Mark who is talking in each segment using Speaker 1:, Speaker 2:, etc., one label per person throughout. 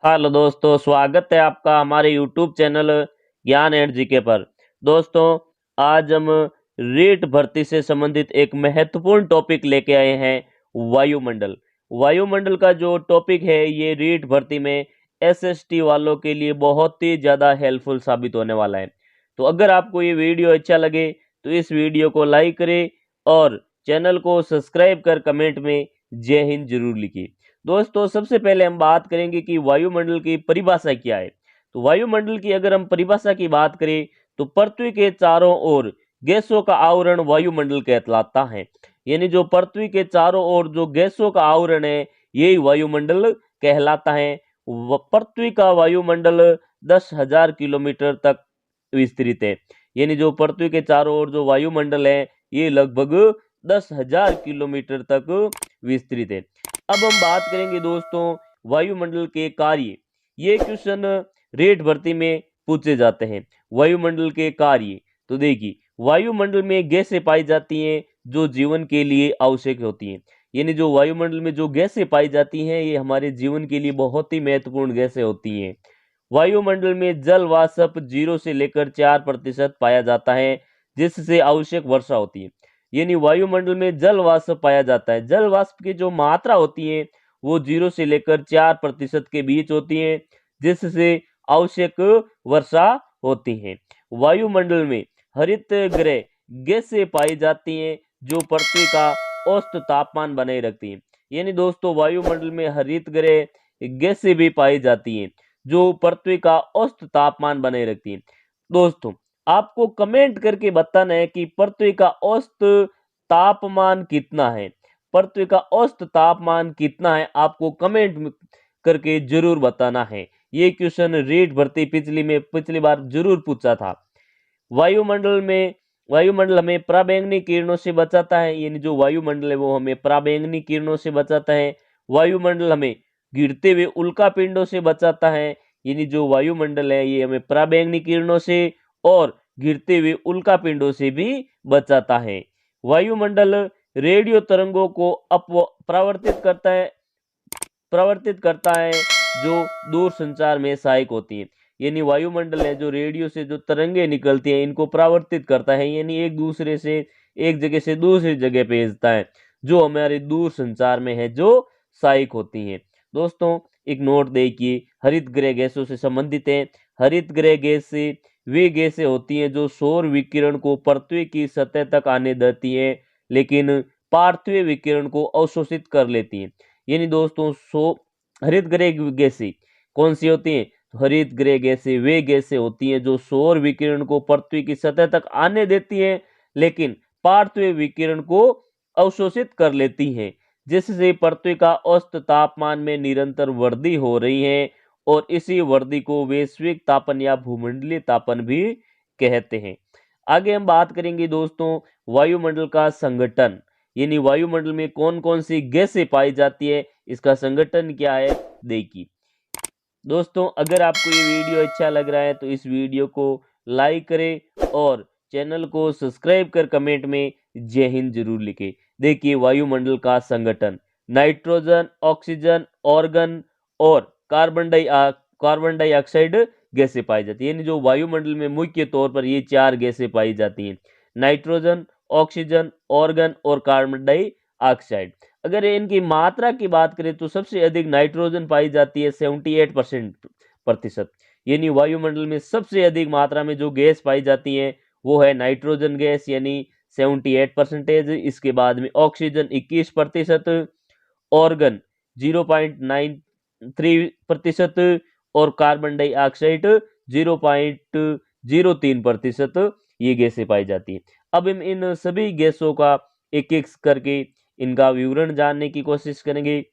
Speaker 1: Hello दोस्तों, स्वागत है आपका हमारे यूट्यूब चैनल ज्ञान एंड जीके पर। दोस्तों, आज हम रीट भर्ती से संबंधित एक महत्वपूर्ण टॉपिक लेके आए हैं, वायुमंडल। वायुमंडल का जो टॉपिक है ये रीट भर्ती में एसएसटी वालों के लिए बहुत ही ज़्यादा हेल्पफुल साबित होने वाला है। तो अगर आपको ये वीडियो अच्छा लगे तो इस वीडियो को लाइक करें और चैनल को सब्सक्राइब कर कमेंट में जय हिंद जरूर लिखिए। दोस्तों, सबसे पहले हम बात करेंगे कि वायुमंडल की परिभाषा क्या है। तो वायुमंडल की अगर हम परिभाषा की बात करें तो पृथ्वी के चारों ओर गैसों का आवरण वायुमंडल कहलाता है। यानी जो पृथ्वी के चारों ओर जो गैसों का आवरण है यही वायुमंडल कहलाता है। पृथ्वी का वायुमंडल 10,000 किलोमीटर तक विस्तृत है। यानी जो पृथ्वी के चारों ओर जो वायुमंडल है ये लगभग 10,000 किलोमीटर तक विस्तृत है। अब हम बात करेंगे दोस्तों वायुमंडल के कार्य। ये क्वेश्चन रेट भर्ती में पूछे जाते हैं। वायुमंडल के कार्य, तो देखिए वायुमंडल में गैसें पाई जाती हैं जो जीवन के लिए आवश्यक होती हैं। यानी जो वायुमंडल में जो गैसें पाई जाती हैं ये हमारे जीवन के लिए बहुत ही महत्वपूर्ण गैसें होती हैं। वायुमंडल में जल वाष्प 0 से लेकर 4% पाया जाता है जिससे आवश्यक वर्षा होती है। यानी वायुमंडल में जल वाष्प पाया जाता है। जल वाष्प की जो मात्रा होती है वो 0 से लेकर 4% के बीच होती है जिससे आवश्यक वर्षा होती है। वायुमंडल में हरित गृह गैसें पाई जाती हैं जो पृथ्वी का औसत तापमान बनाए रखती हैं। यानी दोस्तों वायुमंडल में हरित गृह गैसें भी पाई जाती हैं जो पृथ्वी का औसत तापमान बनाए रखती हैं। दोस्तों, आपको कमेंट करके बताना है कि पृथ्वी का औसत तापमान कितना है। पृथ्वी का औसत तापमान कितना है आपको कमेंट करके जरूर बताना है। ये क्वेश्चन रीट भर्ती पिछली बार जरूर पूछा था। वायुमंडल में वायुमंडल हमें पराबैंगनी किरणों से बचाता है। यानी जो वायुमंडल है वो हमें पराबैंगनी किरणों से बचाता है। वायुमंडल हमें गिरते हुए उल्कापिंडों से बचाता है। यानी जो वायुमंडल है ये हमें पराबैंगनी किरणों से और गिरते हुए उल्कापिंडों से भी बचाता है। वायुमंडल रेडियो तरंगों को प्रवर्तित करता है जो दूर संचार में सहायक होती है। यानी वायुमंडल है जो रेडियो से जो तरंगे निकलती हैं इनको परावर्तित करता है। यानी एक जगह से दूसरी जगह भेजता है जो हमारे दूर संचार में है जो सहायक होती हैं। दोस्तों, एक नोट देखिए, हरित गृह गैसों से संबंधित है। हरित गृह गैस से वे गैसें होती हैं जो सौर विकिरण को पृथ्वी की सतह तक आने देती है लेकिन पार्थिव विकिरण को अवशोषित कर लेती हैं। यानी दोस्तों हरित गृह गैसें कौन सी होती हैं? तो हरित गृह गैसें वे गैसें होती हैं जो सौर विकिरण को पृथ्वी की सतह तक आने देती हैं लेकिन पार्थिव विकिरण को अवशोषित कर लेती हैं जिससे पृथ्वी का औसत तापमान में निरंतर वृद्धि हो रही है और इसी वृद्धि को वैश्विक तापन या भूमंडलीय तापन भी कहते हैं। आगे हम बात करेंगे दोस्तों वायुमंडल का संगठन। यानी वायुमंडल में कौन कौन सी गैसें पाई जाती है, इसका संगठन क्या है, देखिए। दोस्तों, अगर आपको ये वीडियो अच्छा लग रहा है तो इस वीडियो को लाइक करें और चैनल को सब्सक्राइब कर कमेंट में जय हिंद जरूर लिखें। देखिए वायुमंडल का संगठन, नाइट्रोजन, ऑक्सीजन, ऑर्गन और कार्बन डाइऑक्साइड गैसें पाई जाती है। यानी जो वायुमंडल में मुख्य तौर पर ये 4 गैसें पाई जाती हैं, नाइट्रोजन, ऑक्सीजन, ऑर्गन और कार्बन डाइऑक्साइड। अगर इनकी मात्रा की बात करें तो सबसे अधिक नाइट्रोजन पाई जाती है 78%। यानी वायुमंडल में सबसे अधिक मात्रा में जो गैस पाई जाती है वो है नाइट्रोजन गैस यानी 78%। इसके बाद में ऑक्सीजन 21%, ऑर्गन 0.93% और कार्बन डाइऑक्साइड 0.03% ये गैसें पाई जाती हैं। अब हम इन सभी गैसों का एक एक करके इनका विवरण जानने की कोशिश करेंगे।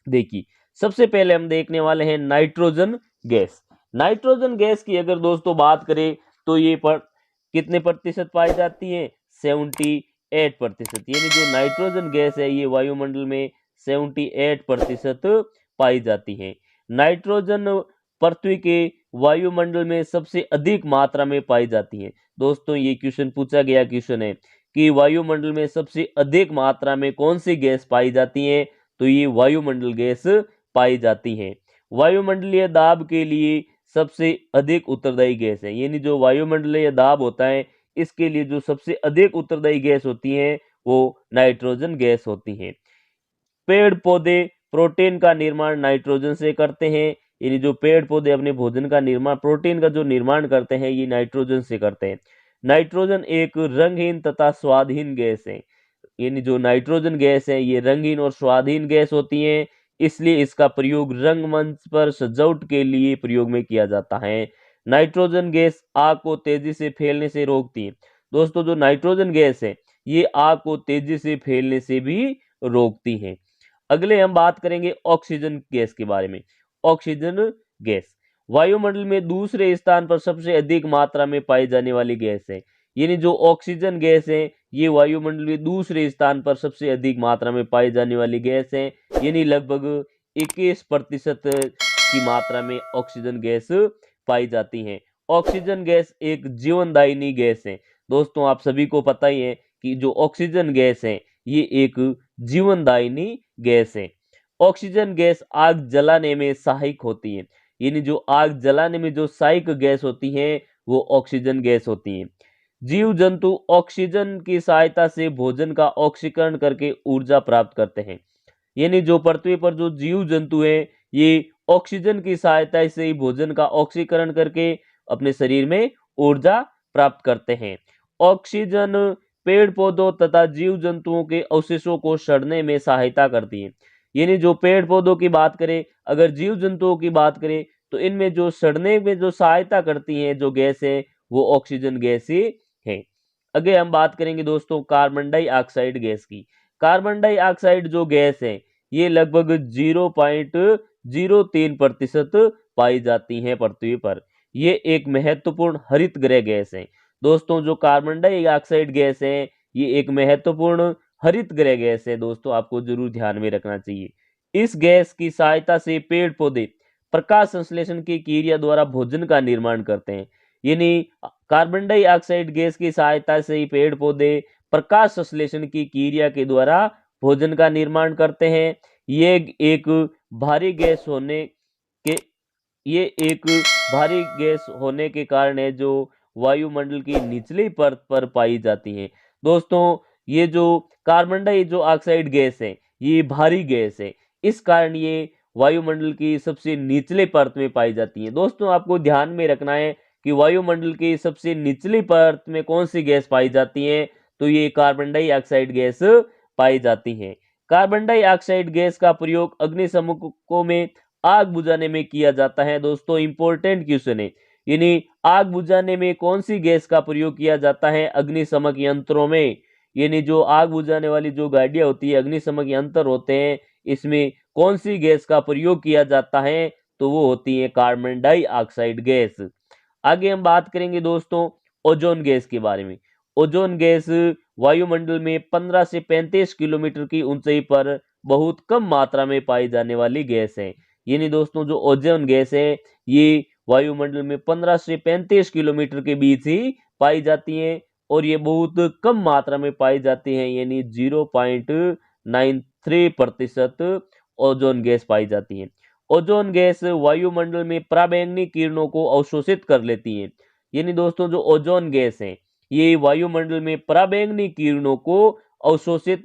Speaker 1: देखिए, सबसे पहले हम देखने वाले हैं नाइट्रोजन गैस। नाइट्रोजन गैस की अगर दोस्तों बात करें तो ये कितने प्रतिशत पाई जाती है? 78%। यानी जो नाइट्रोजन गैस है ये वायुमंडल में 78% पाई जाती है। नाइट्रोजन पृथ्वी के वायुमंडल में सबसे अधिक मात्रा में पाई जाती है। दोस्तों, ये क्वेश्चन पूछा गया क्वेश्चन है कि वायुमंडल में सबसे अधिक मात्रा में कौन सी गैस पाई जाती है, तो ये वायुमंडल गैस पाई जाती है। वायुमंडलीय दाब के लिए सबसे अधिक उत्तरदायी गैस है, यानी जो वायुमंडलीय दाब होता है इसके लिए जो सबसे अधिक उत्तरदायी गैस होती है वो नाइट्रोजन गैस होती है। पेड़ पौधे प्रोटीन का निर्माण नाइट्रोजन से करते हैं, यानी जो पेड़ पौधे अपने भोजन का निर्माण, प्रोटीन का जो निर्माण करते हैं ये नाइट्रोजन से करते हैं। नाइट्रोजन एक रंगहीन तथा स्वादहीन गैस है, यानी जो नाइट्रोजन गैस है ये रंगीन और स्वादहीन गैस होती है, इसलिए इसका प्रयोग रंगमंच पर सजावट के लिए प्रयोग में किया जाता है। नाइट्रोजन गैस आग को तेजी से फैलने से रोकती है। दोस्तों जो नाइट्रोजन गैस है ये आग को तेजी से फैलने से भी रोकती है। अगले हम बात करेंगे ऑक्सीजन गैस के बारे में। ऑक्सीजन गैस वायुमंडल में दूसरे स्थान पर सबसे अधिक मात्रा में पाई जाने वाली गैस है, यानी जो ऑक्सीजन गैस है ये वायुमंडल में दूसरे स्थान पर सबसे अधिक मात्रा में पाई जाने वाली गैस है, यानी लगभग 21% की मात्रा में ऑक्सीजन गैस पाई जाती है। ऑक्सीजन गैस एक जीवनदायिनी गैस है। दोस्तों आप सभी को पता ही है कि जो ऑक्सीजन गैस है ये एक जीवनदायिनी गैस है। ऑक्सीजन गैस आग जलाने में सहायक होती है, यानी जो आग जलाने में जो सहायक गैस होती है वो ऑक्सीजन गैस होती है। जीव जंतु ऑक्सीजन की सहायता से भोजन का ऑक्सीकरण करके ऊर्जा प्राप्त करते हैं, यानी जो पृथ्वी पर जो जीव जंतु हैं ये ऑक्सीजन की सहायता से ही भोजन का ऑक्सीकरण करके अपने शरीर में ऊर्जा प्राप्त करते हैं। ऑक्सीजन पेड़ पौधों तथा जीव जंतुओं के अवशेषों को सड़ने में सहायता करती है, यानी जो पेड़ पौधों की बात करें, अगर जीव जंतुओं की बात करें तो इनमें जो सड़ने में जो सहायता करती है जो गैस है वो ऑक्सीजन गैस ही है। आगे हम बात करेंगे दोस्तों कार्बन डाइऑक्साइड गैस की। कार्बन डाइऑक्साइड जो गैस है ये लगभग 0.03% पाई जाती है पृथ्वी पर। ये एक महत्वपूर्ण हरित गृह गैस है। दोस्तों जो कार्बन डाइऑक्साइड गैस है ये एक महत्वपूर्ण हरित गृह गैस है, दोस्तों आपको जरूर ध्यान में रखना चाहिए। इस गैस की सहायता से पेड़ पौधे प्रकाश संश्लेषण की क्रिया द्वारा भोजन का निर्माण करते हैं, यानी कार्बन डाइऑक्साइड गैस की सहायता से ही पेड़ पौधे प्रकाश संश्लेषण की क्रिया के द्वारा भोजन का निर्माण करते हैं। ये एक भारी गैस होने के ये एक भारी गैस होने के कारण है जो वायुमंडल की निचली परत पर पाई जाती है। दोस्तों ये जो कार्बन डाइऑक्साइड गैस है ये भारी गैस है, इस कारण ये वायुमंडल की सबसे निचले परत में पाई जाती है। दोस्तों आपको ध्यान में रखना है कि वायुमंडल की सबसे निचली परत में कौन सी गैस पाई जाती है, तो ये कार्बन डाइऑक्साइड गैस पाई जाती है। कार्बन डाइऑक्साइड गैस का प्रयोग अग्निशमकों में आग बुझाने में किया जाता है। दोस्तों इंपॉर्टेंट क्वेश्चन है, यानी आग बुझाने में कौन सी गैस का प्रयोग किया जाता है अग्निशमक यंत्रों में, यानी जो आग बुझाने वाली जो गाड़ियां होती है, अग्निशमक यंत्र होते हैं, इसमें कौन सी गैस का प्रयोग किया जाता है, तो वो होती है कार्बन डाइऑक्साइड गैस। आगे हम बात करेंगे दोस्तों ओजोन गैस के बारे में। ओजोन गैस वायुमंडल में 15 से 35 किलोमीटर की ऊंचाई पर बहुत कम मात्रा में पाई जाने वाली गैस है, यानी दोस्तों जो ओजोन गैस है ये वायुमंडल में 15 से 35 किलोमीटर के बीच ही पाई जाती है और ये बहुत कम मात्रा में पाई जाती है, यानी 0.93% ओजोन गैस पाई जाती है। ओजोन गैस वायुमंडल में पराबैंगनी किरणों को अवशोषित कर लेती है, यानी दोस्तों जो ओजोन गैस है ये वायुमंडल में पराबैंगनी किरणों को अवशोषित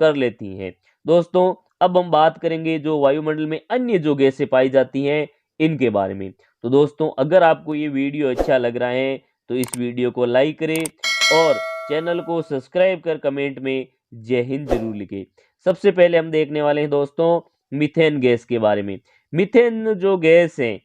Speaker 1: कर लेती है। दोस्तों अब हम बात करेंगे जो वायुमंडल में अन्य जो गैसें पाई जाती हैं इनके बारे में। तो दोस्तों अगर आपको ये वीडियो अच्छा लग रहा है तो इस वीडियो को लाइक करें और चैनल को सब्सक्राइब कर कमेंट में जय हिंद जरूर लिखें। सबसे पहले हम देखने वाले हैं दोस्तों मीथेन गैस के बारे में। मीथेन जो गैस है,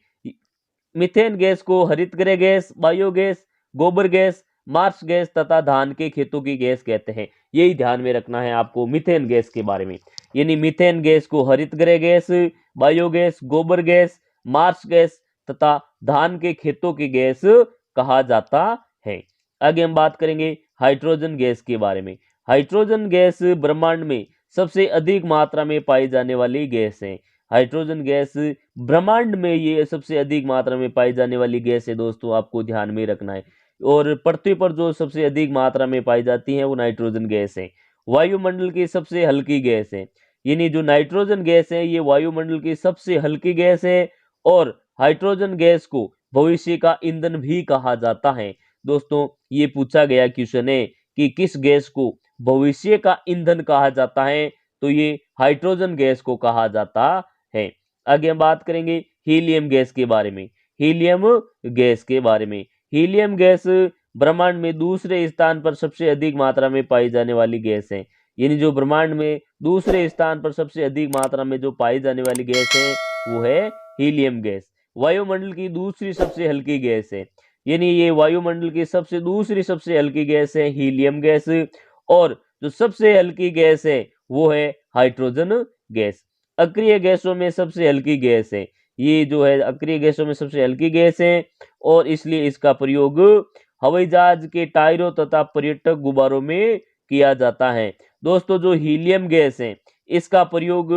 Speaker 1: मीथेन गैस को हरित गृह गैस, बायोगैस, गोबर गैस, मार्श गैस तथा धान के खेतों की गैस कहते हैं। यही ध्यान में रखना है आपको मीथेन गैस के बारे में, यानी मीथेन गैस को हरित गृह गैस, बायोगैस, गोबर गैस, मार्श गैस तथा धान के खेतों की गैस कहा जाता है। आगे हम बात करेंगे हाइड्रोजन गैस के बारे में। हाइड्रोजन गैस ब्रह्मांड में सबसे अधिक मात्रा में पाई जाने वाली गैस है। हाइड्रोजन गैस ब्रह्मांड में ये सबसे अधिक मात्रा में पाई जाने वाली गैस है, दोस्तों आपको ध्यान में रखना है। और पृथ्वी पर जो सबसे अधिक मात्रा में पाई जाती है वो नाइट्रोजन गैस है। वायुमंडल की सबसे हल्की गैस है, यानी जो नाइट्रोजन गैस है ये वायुमंडल की सबसे हल्की गैस है और हाइड्रोजन गैस को भविष्य का ईंधन भी कहा जाता है। दोस्तों ये पूछा गया क्वेश्चन है कि किस गैस को भविष्य का ईंधन कहा जाता है, तो ये हाइड्रोजन गैस को कहा जाता है। आगे हम बात करेंगे हीलियम गैस के बारे में। हीलियम गैस के बारे में, हीलियम गैस ब्रह्मांड में दूसरे स्थान पर सबसे अधिक मात्रा में पाई जाने वाली गैस है। यानी जो ब्रह्मांड में दूसरे स्थान पर सबसे अधिक मात्रा में जो पाई जाने वाली गैस है वो है हीलियम गैस। वायुमंडल की दूसरी सबसे हल्की गैस है, यानी ये वायुमंडल की दूसरी सबसे हल्की गैस है हीलियम गैस। और जो सबसे हल्की गैस है वो है हाइड्रोजन गैस। अक्रिय गैसों में सबसे हल्की गैस है, ये जो है अक्रिय गैसों में सबसे हल्की गैस है और इसलिए इसका प्रयोग हवाई जहाज के टायरों तथा पर्यटक गुब्बारों में किया जाता है। दोस्तों जो हीलियम गैस है इसका प्रयोग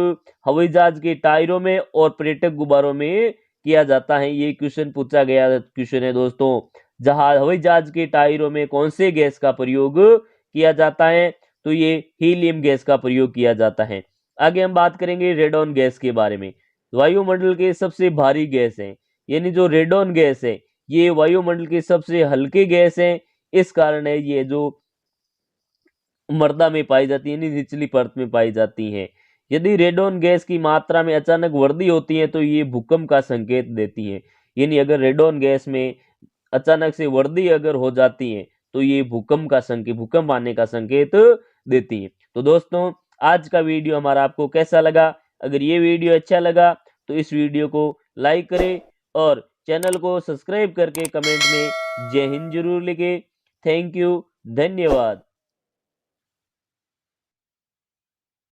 Speaker 1: हवाई जहाज के टायरों में और पर्यटक गुब्बारों में किया जाता है। ये क्वेश्चन पूछा गया क्वेश्चन है दोस्तों, जहाज हवाई जहाज के टायरों में कौन से गैस का प्रयोग किया जाता है, तो ये हीलियम गैस का प्रयोग किया जाता है। आगे हम बात करेंगे रेडॉन गैस के बारे में। वायुमंडल के सबसे भारी गैस है, यानी जो रेडॉन गैस है ये वायुमंडल की सबसे हल्की गैस है। इस कारण है ये जो मर्दा में पाई जाती है, निचली परत में पाई जाती है। यदि रेडॉन गैस की मात्रा में अचानक वृद्धि होती है तो ये भूकंप का संकेत देती है। यानी अगर रेडॉन गैस में अचानक से वृद्धि अगर हो जाती है तो ये भूकंप आने का संकेत देती है। तो दोस्तों आज का वीडियो हमारा आपको कैसा लगा? अगर ये वीडियो अच्छा लगा तो इस वीडियो को लाइक करें और चैनल को सब्सक्राइब करके कमेंट में जय हिंद जरूर लिखें। थैंक यू, धन्यवाद।